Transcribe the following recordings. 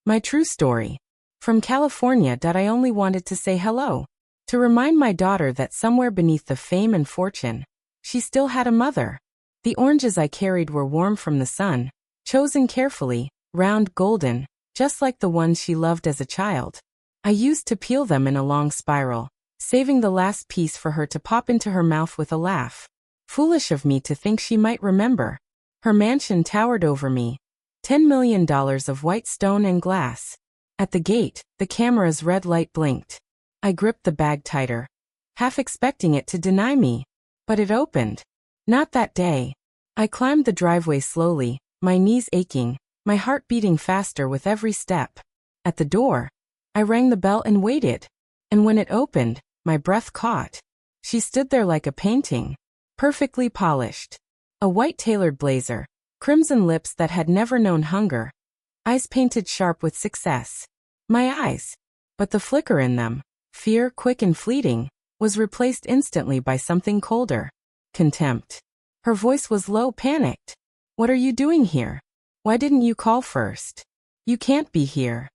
My true story. From California. I only wanted to say hello. To remind my daughter that somewhere beneath the fame and fortune, she still had a mother. The oranges I carried were warm from the sun, chosen carefully, round, golden, just like the ones she loved as a child. I used to peel them in a long spiral, saving the last piece for her to pop into her mouth with a laugh. Foolish of me to think she might remember. Her mansion towered over me. $10 million of white stone and glass. At the gate, the camera's red light blinked. I gripped the bag tighter, half expecting it to deny me. But it opened. Not that day. I climbed the driveway slowly, my knees aching, my heart beating faster with every step. At the door, I rang the bell and waited. And when it opened, my breath caught. She stood there like a painting, perfectly polished. A white tailored blazer, crimson lips that had never known hunger, eyes painted sharp with success. My eyes. But the flicker in them, fear quick and fleeting, was replaced instantly by something colder. Contempt. Her voice was low, panicked. What are you doing here? Why didn't you call first? You can't be here.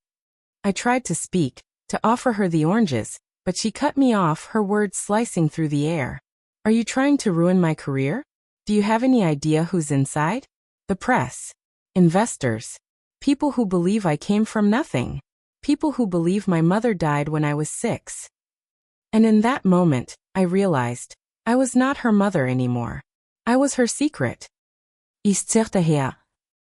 I tried to speak, to offer her the oranges, but she cut me off, her words slicing through the air. Are you trying to ruin my career? Do you have any idea who's inside? The press. Investors. People who believe I came from nothing. People who believe my mother died when I was 6. And in that moment, I realized, I was not her mother anymore. I was her secret.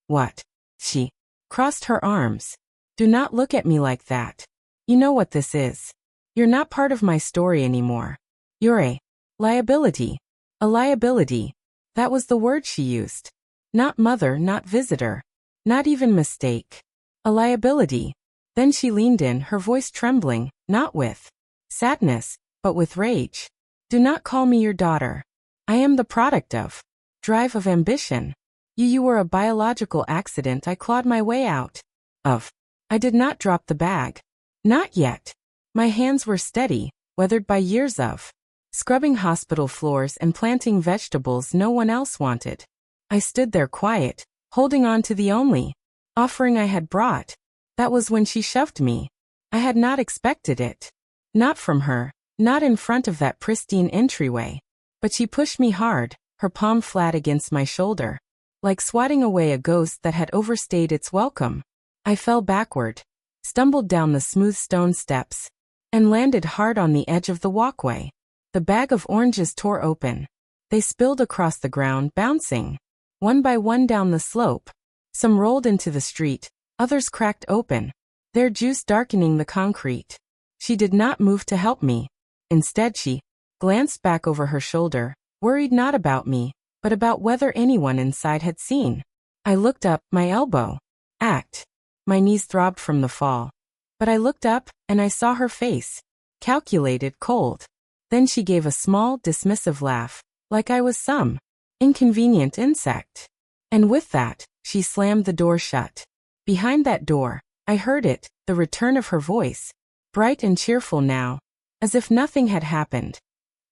What? She crossed her arms. Do not look at me like that. You know what this is. You're not part of my story anymore. You're a liability. A liability. That was the word she used. Not mother, not visitor. Not even mistake. A liability. Then she leaned in, her voice trembling, not with sadness, but with rage. Do not call me your daughter. I am the product of drive, of ambition. You were a biological accident I clawed my way out of. I did not drop the bag. Not yet. My hands were steady, weathered by years of scrubbing hospital floors and planting vegetables no one else wanted. I stood there quiet, holding on to the only offering I had brought. That was when she shoved me. I had not expected it. Not from her, not in front of that pristine entryway. But she pushed me hard, her palm flat against my shoulder, like swatting away a ghost that had overstayed its welcome. I fell backward, stumbled down the smooth stone steps, and landed hard on the edge of the walkway. The bag of oranges tore open. They spilled across the ground, bouncing, one by one down the slope. Some rolled into the street, others cracked open, their juice darkening the concrete. She did not move to help me. Instead she glanced back over her shoulder, worried not about me, but about whether anyone inside had seen. I looked up, my elbow ached. My knees throbbed from the fall. But I looked up, and I saw her face. Calculated, cold. Then she gave a small, dismissive laugh, like I was some inconvenient insect. And with that, she slammed the door shut. Behind that door, I heard it, the return of her voice, bright and cheerful now, as if nothing had happened.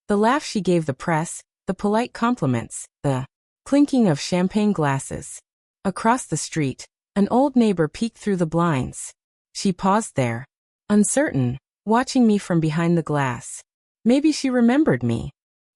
The laugh she gave the press, the polite compliments, the clinking of champagne glasses. Across the street, an old neighbor peeked through the blinds. She paused there, uncertain, watching me from behind the glass. Maybe she remembered me.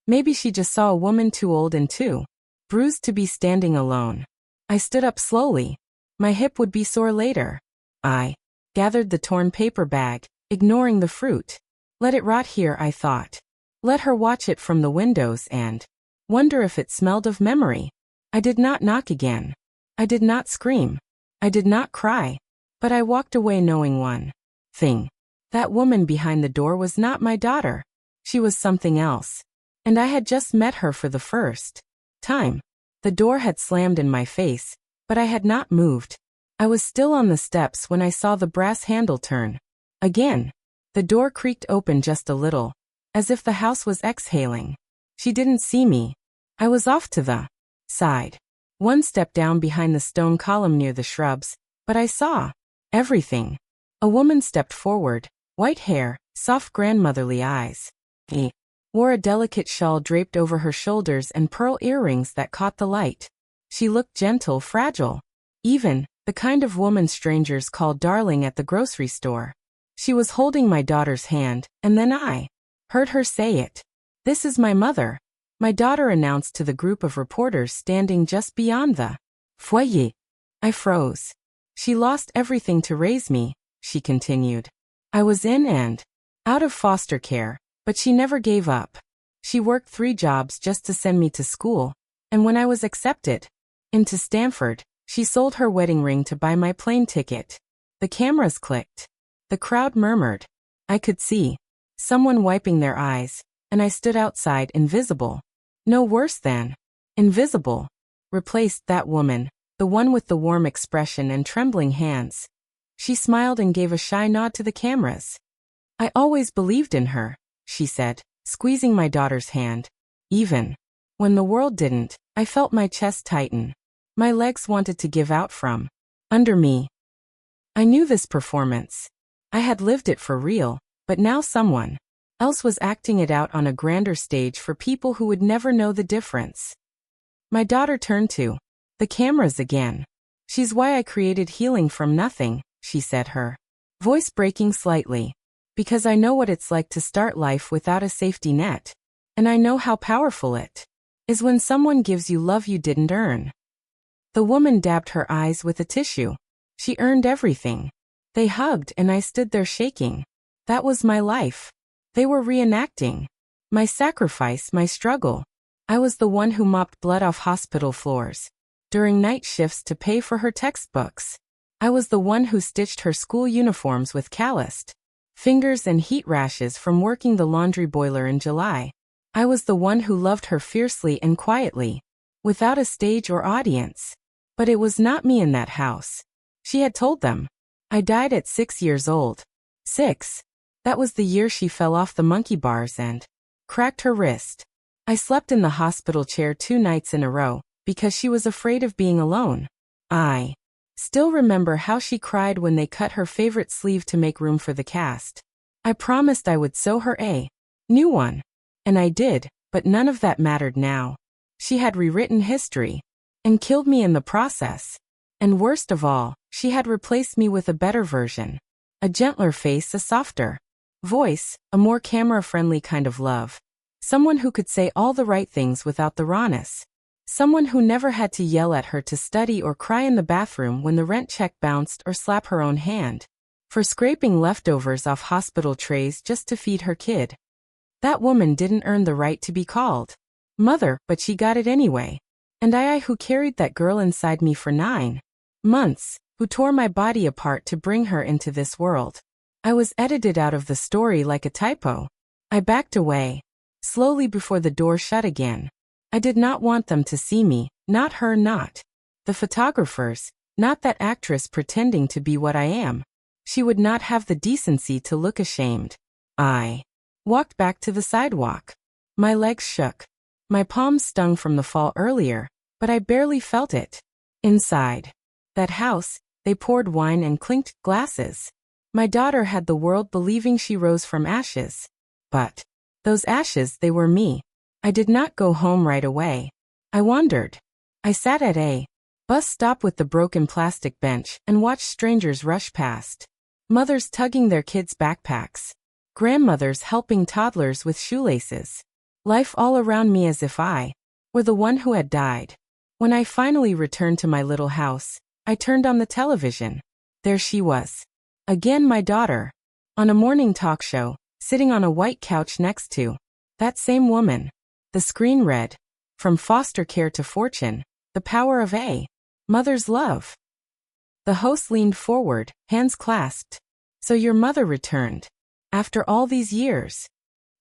Maybe she just saw a woman too old and too bruised to be standing alone. I stood up slowly. My hip would be sore later. I gathered the torn paper bag, ignoring the fruit. Let it rot here, I thought. Let her watch it from the windows and wonder if it smelled of memory. I did not knock again. I did not scream. I did not cry. But I walked away knowing one thing. That woman behind the door was not my daughter. She was something else. And I had just met her for the first time. The door had slammed in my face, but I had not moved. I was still on the steps when I saw the brass handle turn. Again. The door creaked open just a little, as if the house was exhaling. She didn't see me. I was off to the side. One step down behind the stone column near the shrubs, but I saw everything. A woman stepped forward, white hair, soft grandmotherly eyes. She wore a delicate shawl draped over her shoulders and pearl earrings that caught the light. She looked gentle, fragile, even, The kind of woman strangers call darling at the grocery store. She was holding my daughter's hand, and then I heard her say it. "This is my mother," my daughter announced to the group of reporters standing just beyond the foyer. I froze. "She lost everything to raise me," she continued. "I was in and out of foster care, but she never gave up. She worked 3 jobs just to send me to school, and when I was accepted into Stanford, she sold her wedding ring to buy my plane ticket." The cameras clicked. The crowd murmured. I could see someone wiping their eyes, and I stood outside, invisible. No worse than invisible. Replaced that woman, the one with the warm expression and trembling hands. She smiled and gave a shy nod to the cameras. "I always believed in her," she said, squeezing my daughter's hand. "Even when the world didn't, I felt my chest tighten. My legs wanted to give out from under me." I knew this performance. I had lived it for real, but now someone else was acting it out on a grander stage for people who would never know the difference. My daughter turned to the cameras again. "She's why I created healing from nothing," she said, her voice breaking slightly. "Because I know what it's like to start life without a safety net. And I know how powerful it is when someone gives you love you didn't earn." The woman dabbed her eyes with a tissue. "She earned everything." They hugged and I stood there shaking. That was my life. They were reenacting my sacrifice, my struggle. I was the one who mopped blood off hospital floors during night shifts to pay for her textbooks. I was the one who stitched her school uniforms with calloused fingers and heat rashes from working the laundry boiler in July. I was the one who loved her fiercely and quietly, without a stage or audience. But it was not me in that house. She had told them. I died at 6 years old. 6. That was the year she fell off the monkey bars and cracked her wrist. I slept in the hospital chair 2 nights in a row because she was afraid of being alone. I still remember how she cried when they cut her favorite sleeve to make room for the cast. I promised I would sew her a new one. And I did, but none of that mattered now. She had rewritten history and killed me in the process. And worst of all, she had replaced me with a better version. A gentler face, a softer voice, a more camera-friendly kind of love. Someone who could say all the right things without the rawness. Someone who never had to yell at her to study or cry in the bathroom when the rent check bounced or slap her own hand for scraping leftovers off hospital trays just to feed her kid. That woman didn't earn the right to be called mother, but she got it anyway. And I who carried that girl inside me for 9 months, who tore my body apart to bring her into this world. I was edited out of the story like a typo. I backed away slowly before the door shut again. I did not want them to see me, not her, not the photographers, not that actress pretending to be what I am. She would not have the decency to look ashamed. I walked back to the sidewalk. My legs shook. My palms stung from the fall earlier, but I barely felt it. Inside that house, they poured wine and clinked glasses. My daughter had the world believing she rose from ashes. But those ashes, they were me. I did not go home right away. I wandered. I sat at a bus stop with the broken plastic bench and watched strangers rush past. Mothers tugging their kids' backpacks. Grandmothers helping toddlers with shoelaces. Life all around me as if I were the one who had died. When I finally returned to my little house, I turned on the television. There she was. Again, my daughter. On a morning talk show, sitting on a white couch next to that same woman. The screen read, "From foster care to fortune, the power of a mother's love." The host leaned forward, hands clasped. "So your mother returned. After all these years?"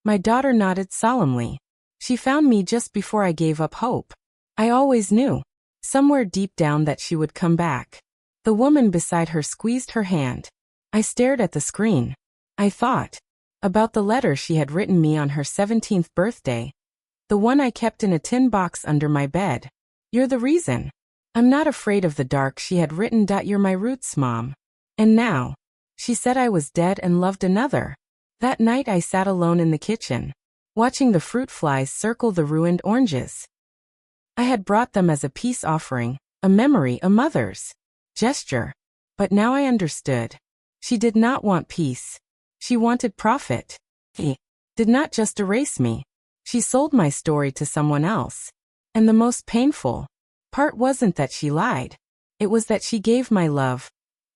My daughter nodded solemnly. "She found me just before I gave up hope. I always knew, somewhere deep down, that she would come back." The woman beside her squeezed her hand. I stared at the screen. I thought about the letter she had written me on her 17th birthday. The one I kept in a tin box under my bed. "You're the reason. I'm not afraid of the dark," she had written. "You're my roots, Mom." And now, she said I was dead and loved another. That night I sat alone in the kitchen, watching the fruit flies circle the ruined oranges. I had brought them as a peace offering, a memory, a mother's gesture. But now I understood. She did not want peace. She wanted profit. He did not just erase me. She sold my story to someone else. And the most painful part wasn't that she lied. It was that she gave my love,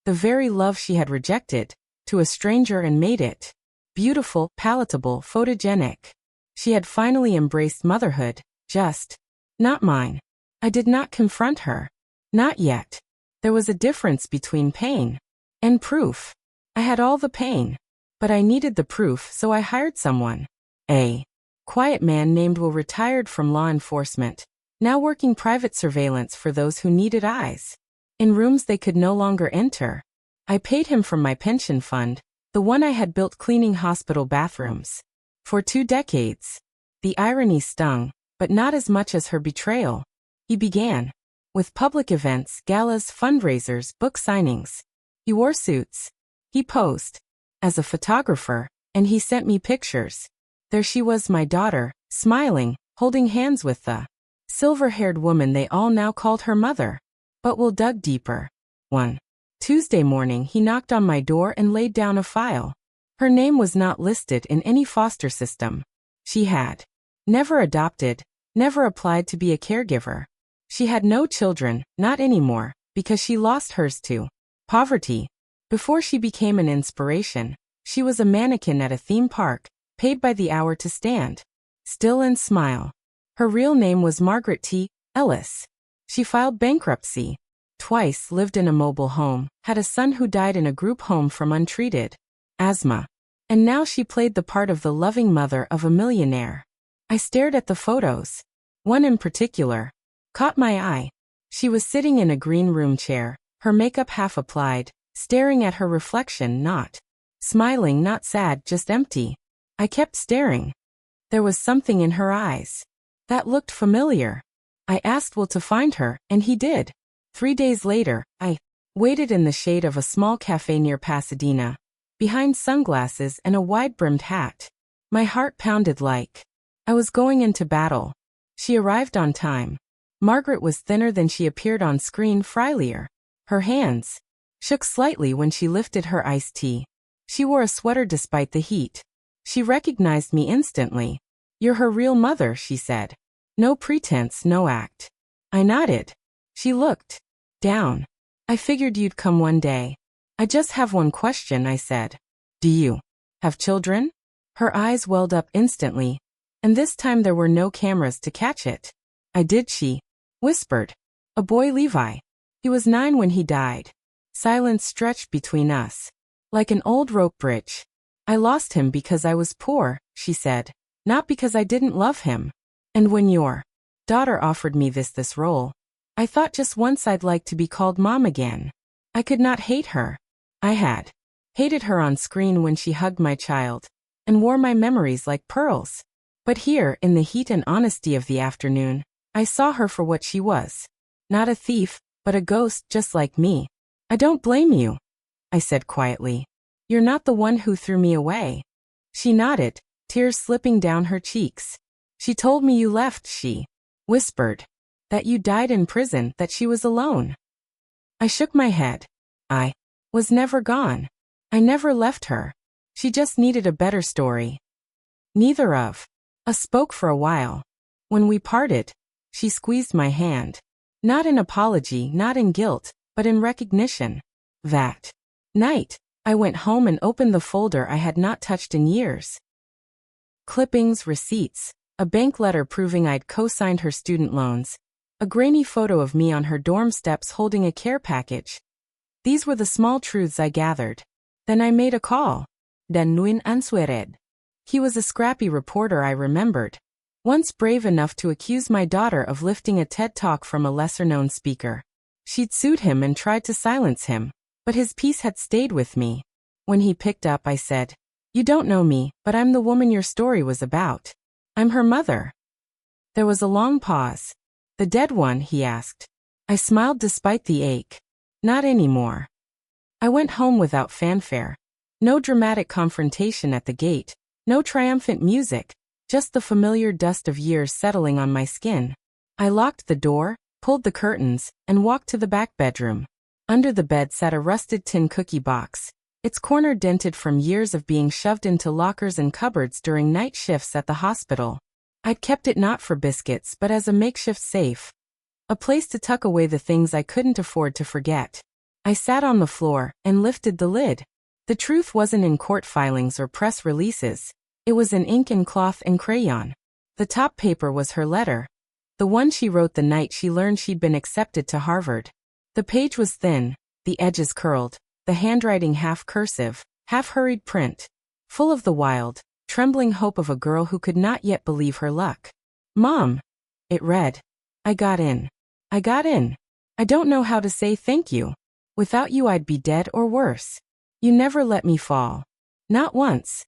the very love she had rejected, to a stranger and made it beautiful, palatable, photogenic. She had finally embraced motherhood, just not mine. I did not confront her. Not yet. There was a difference between pain and proof. I had all the pain, but I needed the proof, so I hired someone. A quiet man named Will, retired from law enforcement, now working private surveillance for those who needed eyes in rooms they could no longer enter. I paid him from my pension fund, the one I had built cleaning hospital bathrooms for 2 decades. The irony stung, but not as much as her betrayal. He began with public events, galas, fundraisers, book signings. He wore suits. He posed as a photographer, and he sent me pictures. There she was, my daughter, smiling, holding hands with the silver-haired woman they all now called her mother. But Will dug deeper. One Tuesday morning he knocked on my door and laid down a file. Her name was not listed in any foster system. She had never adopted, never applied to be a caregiver. She had no children, not anymore, because she lost hers to poverty. Before she became an inspiration, she was a mannequin at a theme park, paid by the hour to stand still and smile. Her real name was Margaret T. Ellis. She filed bankruptcy twice, lived in a mobile home, had a son who died in a group home from untreated asthma. And now she played the part of the loving mother of a millionaire. I stared at the photos. One in particular caught my eye. She was sitting in a green room chair, her makeup half applied, staring at her reflection, not smiling, not sad, just empty. I kept staring. There was something in her eyes that looked familiar. I asked Will to find her, and he did. 3 days later, I waited in the shade of a small cafe near Pasadena, behind sunglasses and a wide-brimmed hat. My heart pounded like I was going into battle. She arrived on time. Margaret was thinner than she appeared on screen, frilier. Her hands shook slightly when she lifted her iced tea. She wore a sweater despite the heat. She recognized me instantly. "You're her real mother," she said. "No pretense, no act." I nodded. She looked down. "I figured you'd come one day." "I just have one question," I said. "Do you have children?" Her eyes welled up instantly, and this time there were no cameras to catch it. "I did," she whispered. "A boy, Levi. He was 9 when he died." Silence stretched between us, like an old rope bridge. "I lost him because I was poor," she said, "not because I didn't love him. And when your daughter offered me this role, I thought just once I'd like to be called mom again." I could not hate her. I had hated her on screen when she hugged my child and wore my memories like pearls. But here, in the heat and honesty of the afternoon, I saw her for what she was. Not a thief, but a ghost just like me. "I don't blame you," I said quietly. "You're not the one who threw me away." She nodded, tears slipping down her cheeks. "She told me you left," she whispered. "That you died in prison, that she was alone." I shook my head. I was never gone. I never left her. She just needed a better story. Neither of us spoke for a while. When we parted, she squeezed my hand. Not in apology, not in guilt, but in recognition. That night, I went home and opened the folder I had not touched in years. Clippings, receipts, a bank letter proving I'd co-signed her student loans, a grainy photo of me on her dorm steps holding a care package. These were the small truths I gathered. Then I made a call. Dan Nguyen answered. He was a scrappy reporter, I remembered, once brave enough to accuse my daughter of lifting a TED Talk from a lesser-known speaker. She'd sued him and tried to silence him, but his peace had stayed with me. When he picked up, I said, "You don't know me, but I'm the woman your story was about. I'm her mother." There was a long pause. "The dead one?" he asked. I smiled despite the ache. "Not anymore." I went home without fanfare. No dramatic confrontation at the gate, no triumphant music, just the familiar dust of years settling on my skin. I locked the door, pulled the curtains, and walked to the back bedroom. Under the bed sat a rusted tin cookie box, its corner dented from years of being shoved into lockers and cupboards during night shifts at the hospital. I'd kept it not for biscuits but as a makeshift safe. A place to tuck away the things I couldn't afford to forget. I sat on the floor and lifted the lid. The truth wasn't in court filings or press releases. It was in ink and cloth and crayon. The top paper was her letter. The one she wrote the night she learned she'd been accepted to Harvard. The page was thin, the edges curled, the handwriting half cursive, half hurried print, full of the wild, trembling hope of a girl who could not yet believe her luck. Mom, it read. I got in. I got in. I don't know how to say thank you. Without you I'd be dead or worse. You never let me fall. Not once.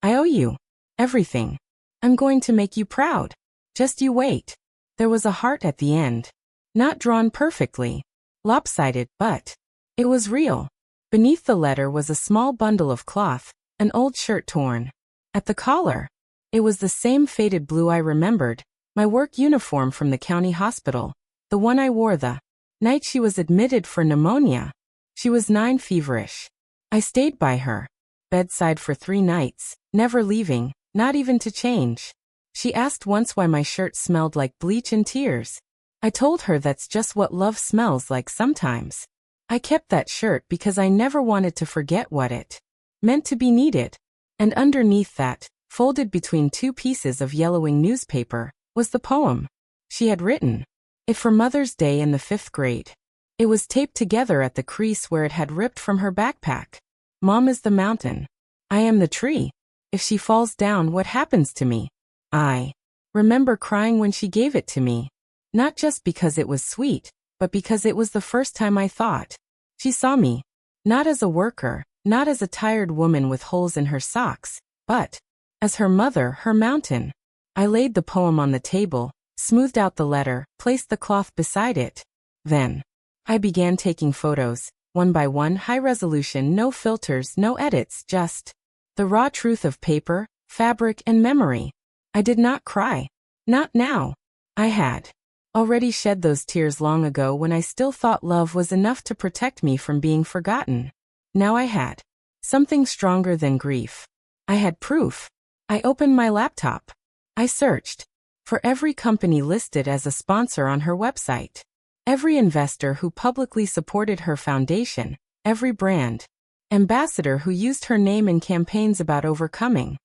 I owe you everything. I'm going to make you proud. Just you wait. There was a heart at the end. Not drawn perfectly. Lopsided, but it was real. Beneath the letter was a small bundle of cloth, an old shirt torn. At the collar, it was the same faded blue I remembered, my work uniform from the county hospital, the one I wore the night she was admitted for pneumonia. She was 9 feverish. I stayed by her bedside for 3 nights, never leaving, not even to change. She asked once why my shirt smelled like bleach and tears. I told her that's just what love smells like sometimes. I kept that shirt because I never wanted to forget what it meant to be needed. And underneath that, folded between 2 pieces of yellowing newspaper, was the poem she had written. It for Mother's Day in the 5th grade. It was taped together at the crease where it had ripped from her backpack. Mom is the mountain. I am the tree. If she falls down, what happens to me? I remember crying when she gave it to me. Not just because it was sweet, but because it was the first time I thought she saw me. Not as a worker, not as a tired woman with holes in her socks, but as her mother, her mountain. I laid the poem on the table, smoothed out the letter, placed the cloth beside it. Then I began taking photos, one by one, high resolution, no filters, no edits, just the raw truth of paper, fabric, and memory. I did not cry. Not now. I had already shed those tears long ago when I still thought love was enough to protect me from being forgotten. Now I had something stronger than grief. I had proof. I opened my laptop. I searched for every company listed as a sponsor on her website. Every investor who publicly supported her foundation, every brand ambassador who used her name in campaigns about overcoming.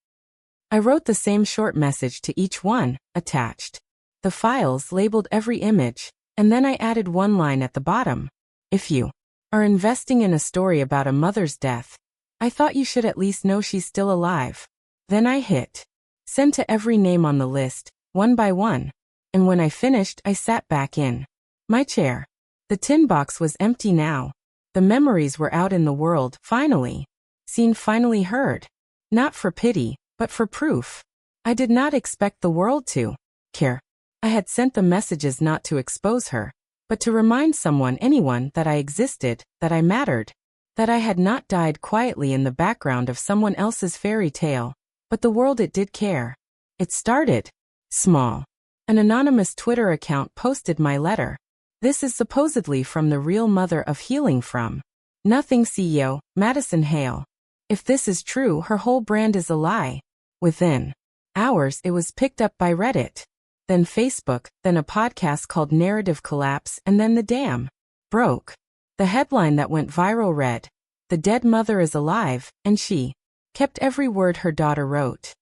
I wrote the same short message to each one, attached the files, labeled every image, and then I added one line at the bottom. If you are investing in a story about a mother's death, I thought you should at least know she's still alive. Then I hit send to every name on the list, one by one, and when I finished, I sat back in my chair. The tin box was empty now. The memories were out in the world, finally. Seen, finally heard. Not for pity, but for proof. I did not expect the world to care. I had sent the messages not to expose her, but to remind someone, anyone, that I existed, that I mattered, that I had not died quietly in the background of someone else's fairy tale. But the world, it did care. It started small. An anonymous Twitter account posted my letter. This is supposedly from the real mother of Healing From Nothing CEO, Madison Hale. If this is true, her whole brand is a lie. Within hours, it was picked up by Reddit, then Facebook, then a podcast called Narrative Collapse, and then the dam broke. The headline that went viral read, "The dead mother is alive, and she kept every word her daughter wrote."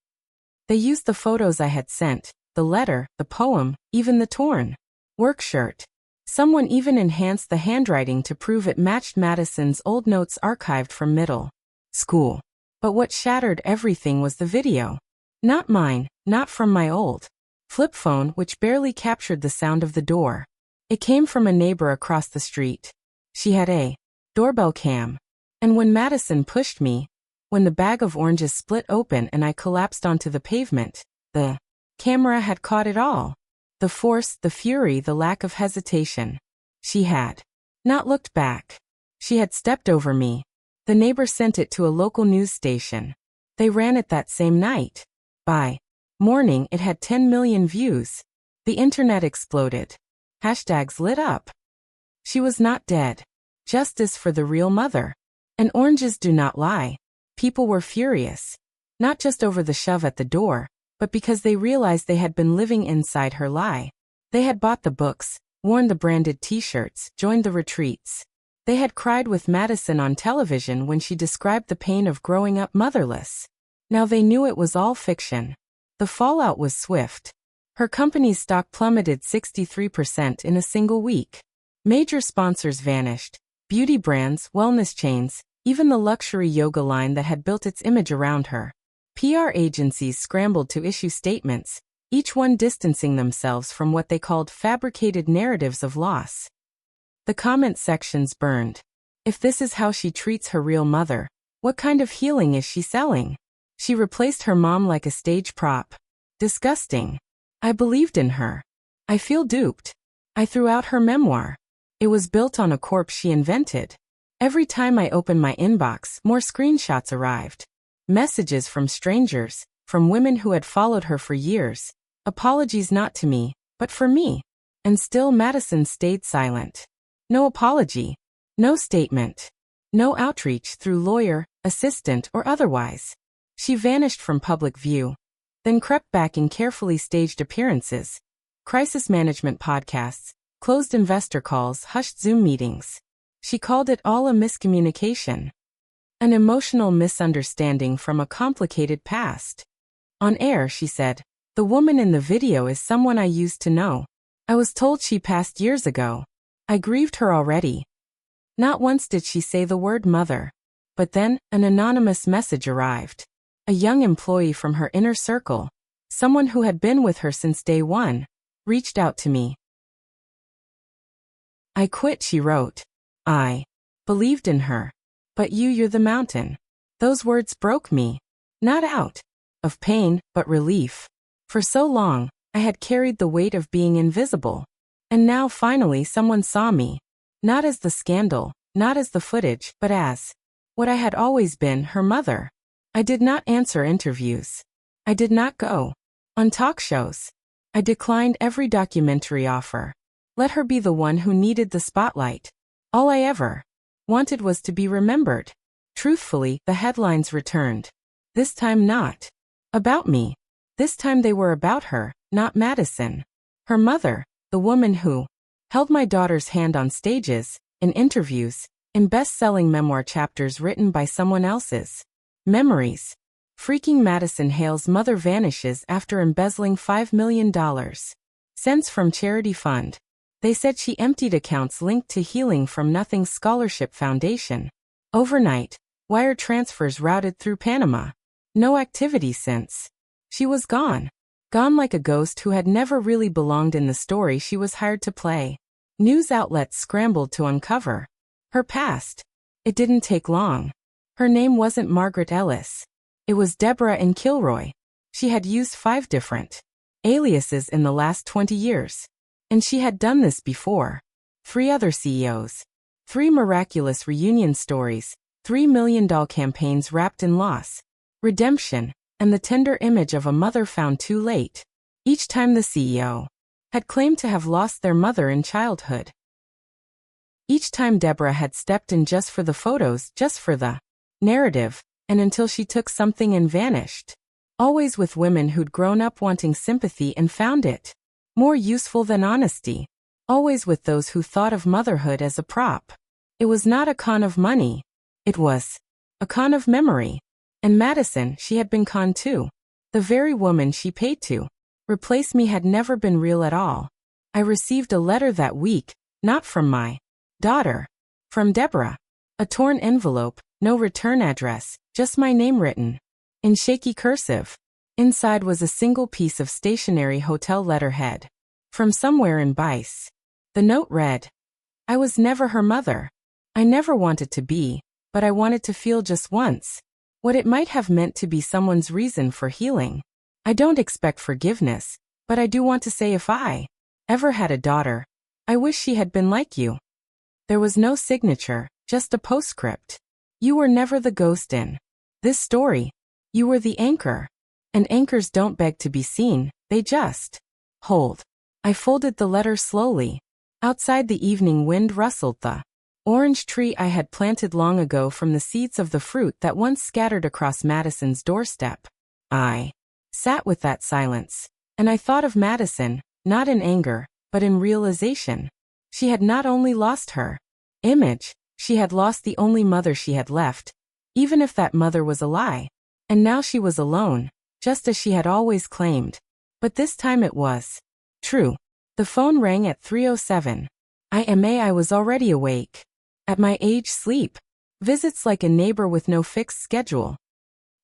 They used the photos I had sent, the letter, the poem, even the torn work shirt. Someone even enhanced the handwriting to prove it matched Madison's old notes archived from middle school. But what shattered everything was the video. Not mine, not from my old flip phone, which barely captured the sound of the door. It came from a neighbor across the street. She had a doorbell cam. And when Madison pushed me, when the bag of oranges split open and I collapsed onto the pavement, the camera had caught it all. The force, the fury, the lack of hesitation. She had not looked back. She had stepped over me. The neighbor sent it to a local news station. They ran it that same night. By morning, it had 10 million views. The internet exploded. Hashtags lit up. She was not dead. Justice for the real mother. And oranges do not lie. People were furious. Not just over the shove at the door, but because they realized they had been living inside her lie. They had bought the books, worn the branded t-shirts, joined the retreats. They had cried with Madison on television when she described the pain of growing up motherless. Now they knew it was all fiction. The fallout was swift. Her company's stock plummeted 63% in a single week. Major sponsors vanished. Beauty brands, wellness chains, even the luxury yoga line that had built its image around her. PR agencies scrambled to issue statements, each one distancing themselves from what they called fabricated narratives of loss. The comment sections burned. If this is how she treats her real mother, what kind of healing is she selling? She replaced her mom like a stage prop. Disgusting. I believed in her. I feel duped. I threw out her memoir. It was built on a corpse she invented. Every time I opened my inbox, more screenshots arrived. Messages from strangers, from women who had followed her for years. Apologies not to me, but for me. And still Madison stayed silent. No apology. No statement. No outreach through lawyer, assistant, or otherwise. She vanished from public view. Then crept back in carefully staged appearances. Crisis management podcasts, closed investor calls, hushed Zoom meetings. She called it all a miscommunication. An emotional misunderstanding from a complicated past. On air, she said, "The woman in the video is someone I used to know. I was told she passed years ago. I grieved her already." Not once did she say the word mother. But then, an anonymous message arrived. A young employee from her inner circle, someone who had been with her since day one, reached out to me. "I quit," she wrote. "I believed in her. But you're the mountain." Those words broke me. Not out of pain, but relief. For so long, I had carried the weight of being invisible. And now finally someone saw me. Not as the scandal, not as the footage, but as what I had always been, her mother. I did not answer interviews. I did not go on talk shows. I declined every documentary offer. Let her be the one who needed the spotlight. All I ever wanted was to be remembered. Truthfully, the headlines returned. This time not about me. This time they were about her, not Madison. Her mother, the woman who held my daughter's hand on stages, in interviews, in best-selling memoir chapters written by someone else's. Memories. Freaking Madison Hale's mother vanishes after embezzling $5 million. Cents from charity fund. They said she emptied accounts linked to Healing from Nothing Scholarship Foundation. Overnight, wire transfers routed through Panama. No activity since. She was gone. Gone like a ghost who had never really belonged in the story she was hired to play. News outlets scrambled to uncover her past. It didn't take long. Her name wasn't Margaret Ellis. It was Deborah and Kilroy. She had used 5 different aliases in the last 20 years. And she had done this before. 3 other CEOs. 3 miraculous reunion stories. $3 million campaigns wrapped in loss, redemption, and the tender image of a mother found too late. Each time the CEO had claimed to have lost their mother in childhood. Each time Deborah had stepped in just for the photos, just for the narrative, and until she took something and vanished. Always with women who'd grown up wanting sympathy and found it more useful than honesty. Always with those who thought of motherhood as a prop. It was not a con of money. It was a con of memory. And Madison, she had been conned too. The very woman she paid to replace me had never been real at all. I received a letter that week, not from my daughter, from Deborah. A torn envelope, no return address, just my name written in shaky cursive. Inside was a single piece of stationery hotel letterhead from somewhere in Bice. The note read, "I was never her mother. I never wanted to be, but I wanted to feel just once what it might have meant to be someone's reason for healing. I don't expect forgiveness, but I do want to say if I ever had a daughter, I wish she had been like you." There was no signature, just a postscript. You were never the ghost in this story. You were the anchor. And anchors don't beg to be seen, they just hold. I folded the letter slowly. Outside the evening wind rustled the orange tree I had planted long ago from the seeds of the fruit that once scattered across Madison's doorstep. I sat with that silence, and I thought of Madison, not in anger, but in realization. She had not only lost her image, she had lost the only mother she had left, even if that mother was a lie. And now she was alone, just as she had always claimed. But this time it was true. The phone rang at 3:07. I was already awake. At my age, sleep visits like a neighbor with no fixed schedule.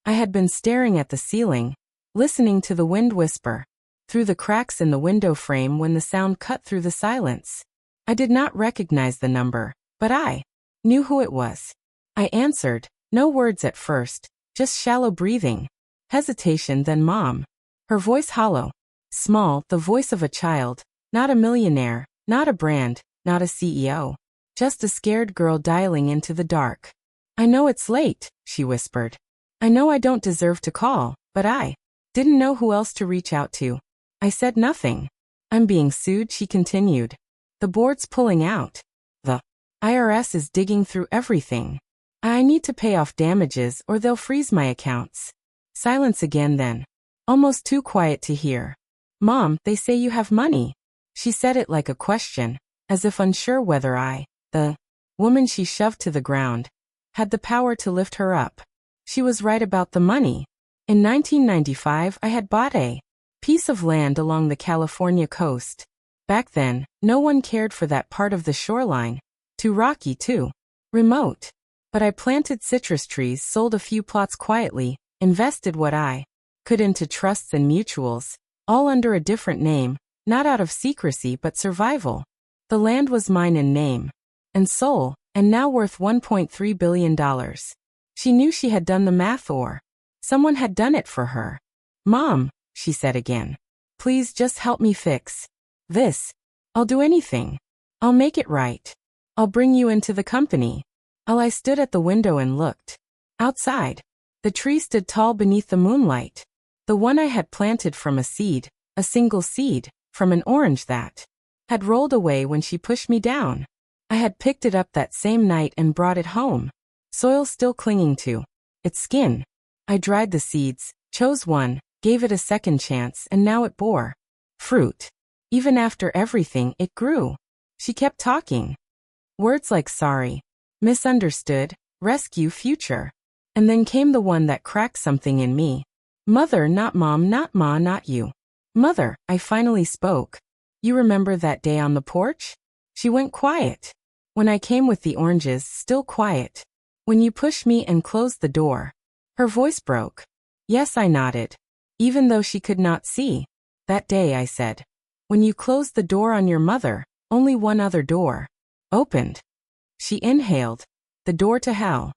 I had been staring at the ceiling, listening to the wind whisper through the cracks in the window frame when the sound cut through the silence. I did not recognize the number, but I knew who it was. I answered, no words at first, just shallow breathing, hesitation, then Mom. Her voice hollow, small, the voice of a child, not a millionaire, not a brand, not a CEO. Just a scared girl dialing into the dark. I know it's late, she whispered. I know I don't deserve to call, but I didn't know who else to reach out to. I said nothing. I'm being sued, she continued. The board's pulling out. The IRS is digging through everything. I need to pay off damages or they'll freeze my accounts. Silence again then. Almost too quiet to hear. Mom, they say you have money. She said it like a question, as if unsure whether the woman she shoved to the ground, had the power to lift her up. She was right about the money. In 1995, I had bought a piece of land along the California coast. Back then, no one cared for that part of the shoreline. Too rocky, too remote. But I planted citrus trees, sold a few plots quietly, invested what I could into trusts and mutuals, all under a different name, not out of secrecy but survival. The land was mine in name and soul, and now worth $1.3 billion. She knew she had done the math, or someone had done it for her. Mom, she said again, please just help me fix this. I'll do anything. I'll make it right. I'll bring you into the company. I stood at the window and looked outside. The tree stood tall beneath the moonlight. The one I had planted from a seed, a single seed, from an orange that had rolled away when she pushed me down. I had picked it up that same night and brought it home, soil still clinging to its skin. I dried the seeds, chose one, gave it a second chance, and now it bore fruit. Even after everything, it grew. She kept talking. Words like sorry, misunderstood, rescue, future. And then came the one that cracked something in me. Mother, not mom, not ma, not you. Mother, I finally spoke. You remember that day on the porch? She went quiet. When I came with the oranges, still quiet. When you pushed me and closed the door. Her voice broke. Yes, I nodded. Even though she could not see. That day, I said. When you closed the door on your mother, only one other door opened. She inhaled. The door to hell.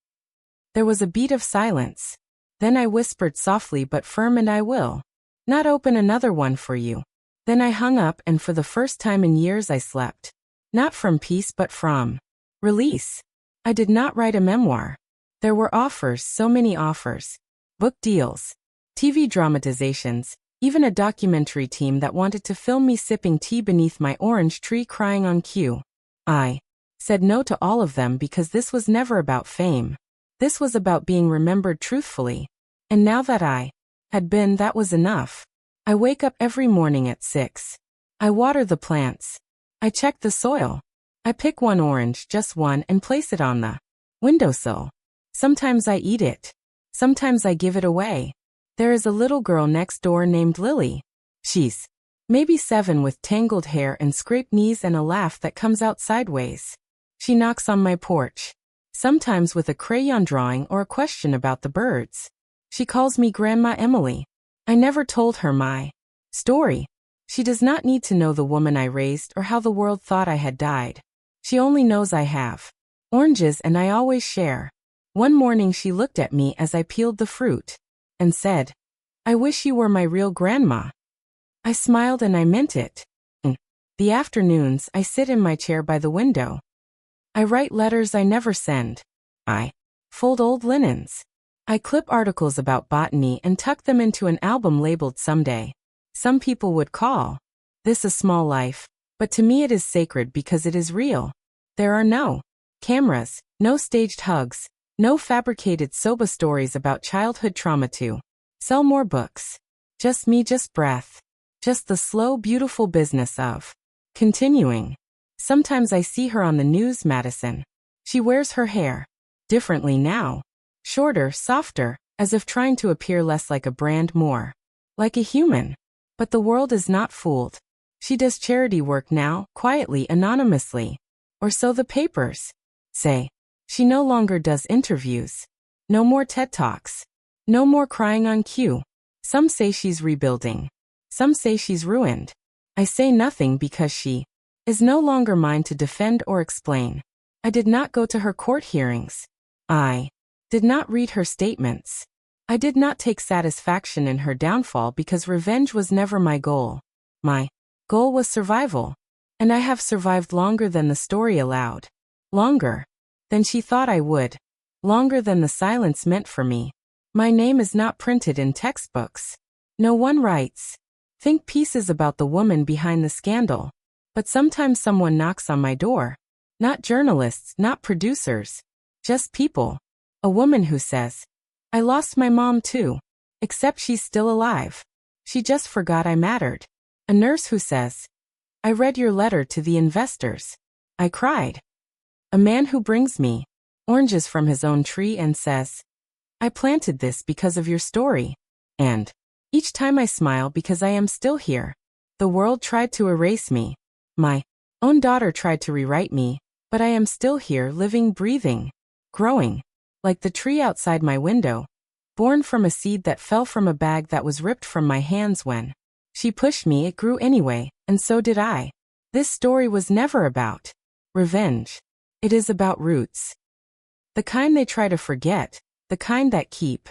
There was a beat of silence. Then I whispered softly but firm, and I will not open another one for you. Then I hung up, and for the first time in years I slept. Not from peace but from release. I did not write a memoir. There were offers, so many offers. Book deals, TV dramatizations, even a documentary team that wanted to film me sipping tea beneath my orange tree crying on cue. I said no to all of them because this was never about fame. This was about being remembered truthfully. And now that I had been, that was enough. I wake up every morning at 6. I water the plants. I check the soil. I pick one orange, just one, and place it on the windowsill. Sometimes I eat it. Sometimes I give it away. There is a little girl next door named Lily. She's maybe 7 with tangled hair and scraped knees and a laugh that comes out sideways. She knocks on my porch. Sometimes with a crayon drawing or a question about the birds. She calls me Grandma Emily. I never told her my story. She does not need to know the woman I raised or how the world thought I had died. She only knows I have oranges, and I always share. One morning she looked at me as I peeled the fruit and said, I wish you were my real grandma. I smiled and I meant it. In the afternoons, I sit in my chair by the window. I write letters I never send. I fold old linens. I clip articles about botany and tuck them into an album labeled Someday. Some people would call this a small life, but to me it is sacred because it is real. There are no cameras, no staged hugs, no fabricated soba stories about childhood trauma to sell more books. Just me, just breath. Just the slow, beautiful business of continuing. Sometimes I see her on the news, Madison. She wears her hair differently now. Shorter, softer, as if trying to appear less like a brand, more like a human. But the world is not fooled. She does charity work now, quietly, anonymously. Or so the papers say. She no longer does interviews. No more TED Talks. No more crying on cue. Some say she's rebuilding. Some say she's ruined. I say nothing because she is no longer mine to defend or explain. I did not go to her court hearings. I did not read her statements. I did not take satisfaction in her downfall because revenge was never my goal. My goal was survival. And I have survived longer than the story allowed. Longer than she thought I would. Longer than the silence meant for me. My name is not printed in textbooks. No one writes think pieces about the woman behind the scandal. But sometimes someone knocks on my door. Not journalists, not producers. Just people. A woman who says, I lost my mom too. Except she's still alive. She just forgot I mattered. A nurse who says, I read your letter to the investors. I cried. A man who brings me oranges from his own tree and says, I planted this because of your story. And each time I smile because I am still here. The world tried to erase me. My own daughter tried to rewrite me, but I am still here, living, breathing, growing, like the tree outside my window, born from a seed that fell from a bag that was ripped from my hands when she pushed me. It grew anyway, and so did I. This story was never about revenge. It is about roots. The kind they try to forget, the kind that keep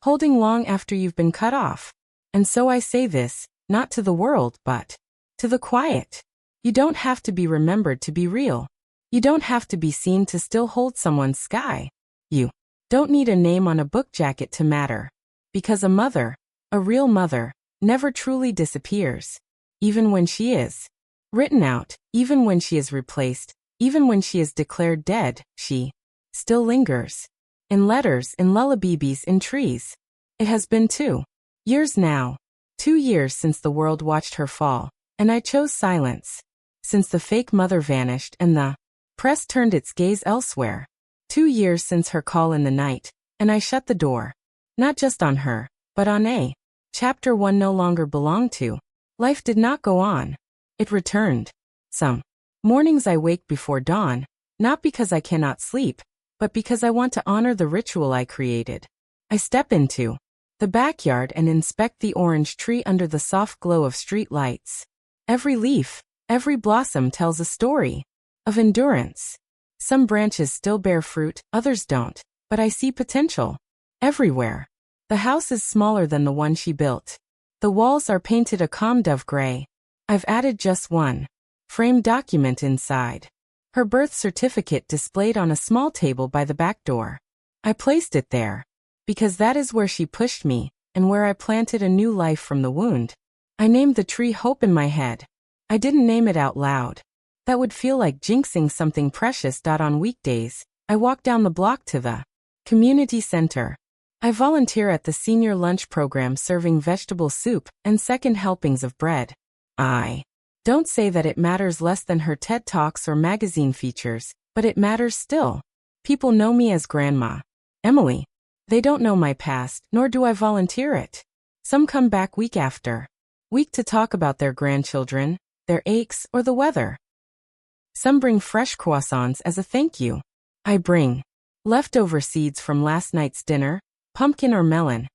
holding long after you've been cut off. And so I say this, not to the world, but to the quiet. You don't have to be remembered to be real. You don't have to be seen to still hold someone's sky. You don't need a name on a book jacket to matter. Because a mother, a real mother, never truly disappears. Even when she is written out, even when she is replaced, even when she is declared dead, she still lingers. In letters, in lullabies, in trees. It has been 2 years now. 2 years since the world watched her fall, and I chose silence. Since the fake mother vanished and the press turned its gaze elsewhere. 2 years since her call in the night, and I shut the door. Not just on her, but on a chapter one no longer belonged to. Life did not go on. It returned. Some mornings I wake before dawn, not because I cannot sleep, but because I want to honor the ritual I created. I step into the backyard and inspect the orange tree under the soft glow of street lights. Every leaf, every blossom tells a story of endurance. Some branches still bear fruit, others don't, but I see potential everywhere. The house is smaller than the one she built. The walls are painted a calm dove gray. I've added just one framed document inside. Her birth certificate displayed on a small table by the back door. I placed it there because that is where she pushed me and where I planted a new life from the wound. I named the tree Hope in my head. I didn't name it out loud. That would feel like jinxing something precious. On weekdays, I walk down the block to the community center. I volunteer at the senior lunch program serving vegetable soup and second helpings of bread. I don't say that it matters less than her TED Talks or magazine features, but it matters still. People know me as Grandma Emily. They don't know my past, nor do I volunteer it. Some come back week after week to talk about their grandchildren, their aches, or the weather. Some bring fresh croissants as a thank you. I bring leftover seeds from last night's dinner, pumpkin or melon,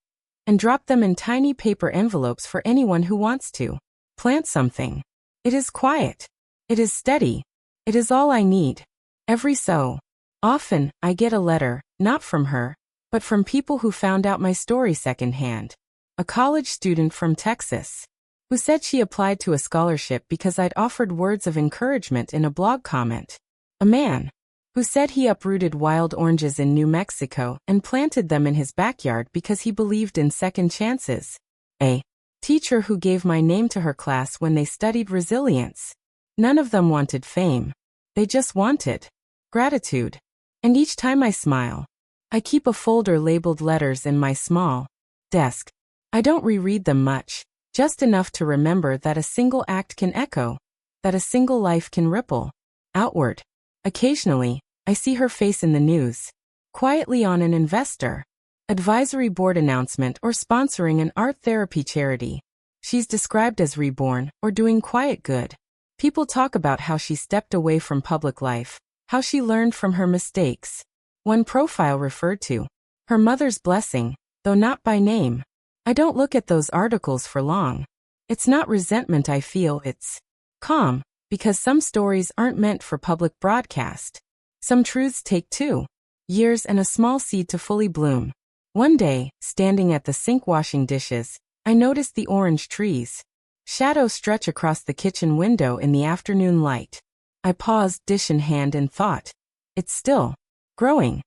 and drop them in tiny paper envelopes for anyone who wants to plant something. It is quiet. It is steady. It is all I need. Every so often, I get a letter, not from her, but from people who found out my story secondhand. A college student from Texas who said she applied to a scholarship because I'd offered words of encouragement in a blog comment. A man who said he uprooted wild oranges in New Mexico and planted them in his backyard because he believed in second chances. A teacher who gave my name to her class when they studied resilience. None of them wanted fame. They just wanted gratitude. And each time I smile, I keep a folder labeled letters in my small desk. I don't reread them much, just enough to remember that a single act can echo, that a single life can ripple outward. Occasionally, I see her face in the news, quietly on an investor advisory board announcement or sponsoring an art therapy charity. She's described as reborn or doing quiet good. People talk about how she stepped away from public life, how she learned from her mistakes. One profile referred to her mother's blessing, though not by name. I don't look at those articles for long. It's not resentment I feel, it's calm, because some stories aren't meant for public broadcast. Some truths take 2 years and a small seed to fully bloom. One day, standing at the sink washing dishes, I noticed the orange trees. Shadows stretch across the kitchen window in the afternoon light. I paused, dish in hand, and thought, it's still growing.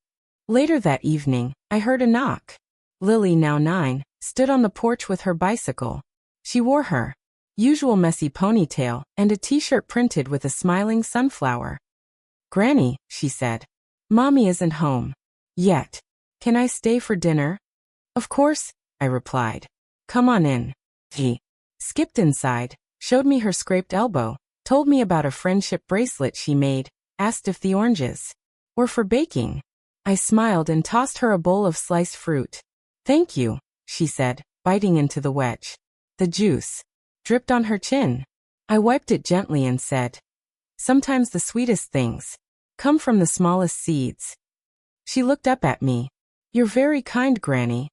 Later that evening, I heard a knock. Lily, now 9, stood on the porch with her bicycle. She wore her usual messy ponytail and a t-shirt printed with a smiling sunflower. "Granny," she said, "Mommy isn't home yet. Can I stay for dinner?" "Of course," I replied. "Come on in." She skipped inside, showed me her scraped elbow, told me about a friendship bracelet she made, asked if the oranges were for baking. I smiled and tossed her a bowl of sliced fruit. "Thank you," she said, biting into the wedge. The juice dripped on her chin. I wiped it gently and said, "Sometimes the sweetest things come from the smallest seeds." She looked up at me. "You're very kind, Granny."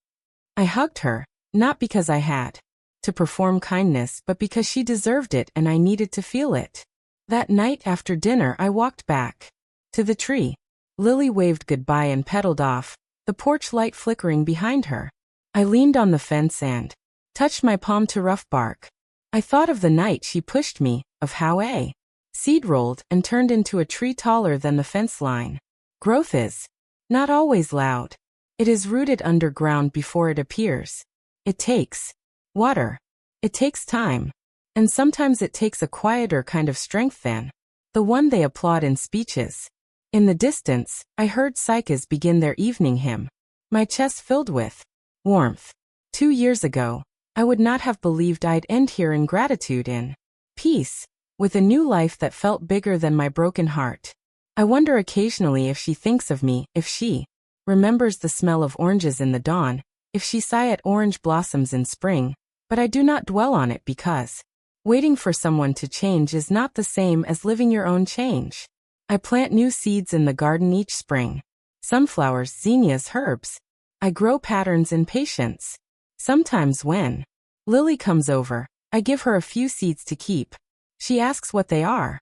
I hugged her, not because I had to perform kindness, but because she deserved it and I needed to feel it. That night after dinner, I walked back to the tree. Lily waved goodbye and pedaled off, the porch light flickering behind her. I leaned on the fence and touched my palm to rough bark. I thought of the night she pushed me, of how a seed rolled and turned into a tree taller than the fence line. Growth is not always loud. It is rooted underground before it appears. It takes water. It takes time. And sometimes it takes a quieter kind of strength than the one they applaud in speeches. In the distance, I heard cicadas begin their evening hymn. My chest filled with warmth. 2 years ago, I would not have believed I'd end here in gratitude, in peace, with a new life that felt bigger than my broken heart. I wonder occasionally if she thinks of me, if she remembers the smell of oranges in the dawn, if she sigh at orange blossoms in spring, but I do not dwell on it because waiting for someone to change is not the same as living your own change. I plant new seeds in the garden each spring. Sunflowers, zinnias, herbs. I grow patterns in patience. Sometimes when Lily comes over, I give her a few seeds to keep. She asks what they are.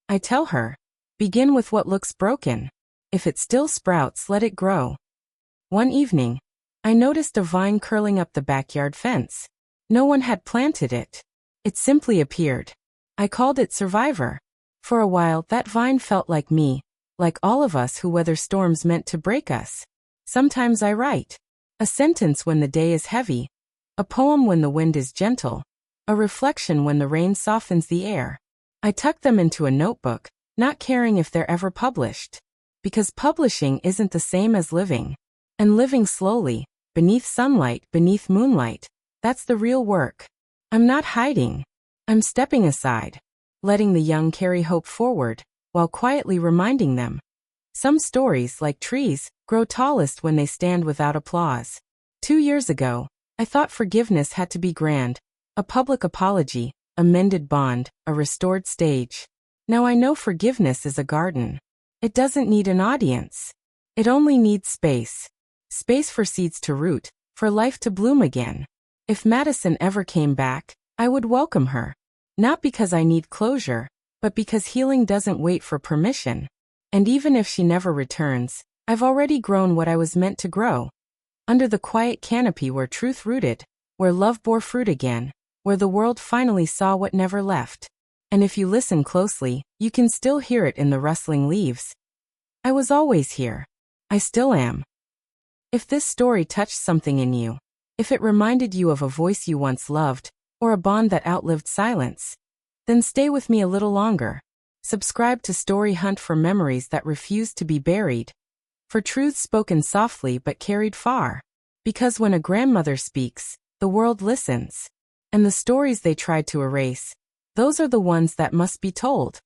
I tell her, begin with what looks broken. If it still sprouts, let it grow. One evening, I noticed a vine curling up the backyard fence. No one had planted it. It simply appeared. I called it Survivor. For a while, that vine felt like me, like all of us who weather storms meant to break us. Sometimes I write a sentence when the day is heavy, a poem when the wind is gentle, a reflection when the rain softens the air. I tuck them into a notebook, not caring if they're ever published. Because publishing isn't the same as living. And living slowly, beneath sunlight, beneath moonlight, that's the real work. I'm not hiding. I'm stepping aside, letting the young carry hope forward, while quietly reminding them. Some stories, like trees, grow tallest when they stand without applause. 2 years ago, I thought forgiveness had to be grand, a public apology, a mended bond, a restored stage. Now I know forgiveness is a garden. It doesn't need an audience. It only needs space. Space for seeds to root, for life to bloom again. If Madison ever came back, I would welcome her. Not because I need closure, but because healing doesn't wait for permission. And even if she never returns, I've already grown what I was meant to grow. Under the quiet canopy where truth rooted, where love bore fruit again, where the world finally saw what never left. And if you listen closely, you can still hear it in the rustling leaves. I was always here. I still am. If this story touched something in you, if it reminded you of a voice you once loved, or a bond that outlived silence, then stay with me a little longer. Subscribe to Story Hunt for memories that refuse to be buried. For truths spoken softly but carried far. Because when a grandmother speaks, the world listens. And the stories they tried to erase, those are the ones that must be told.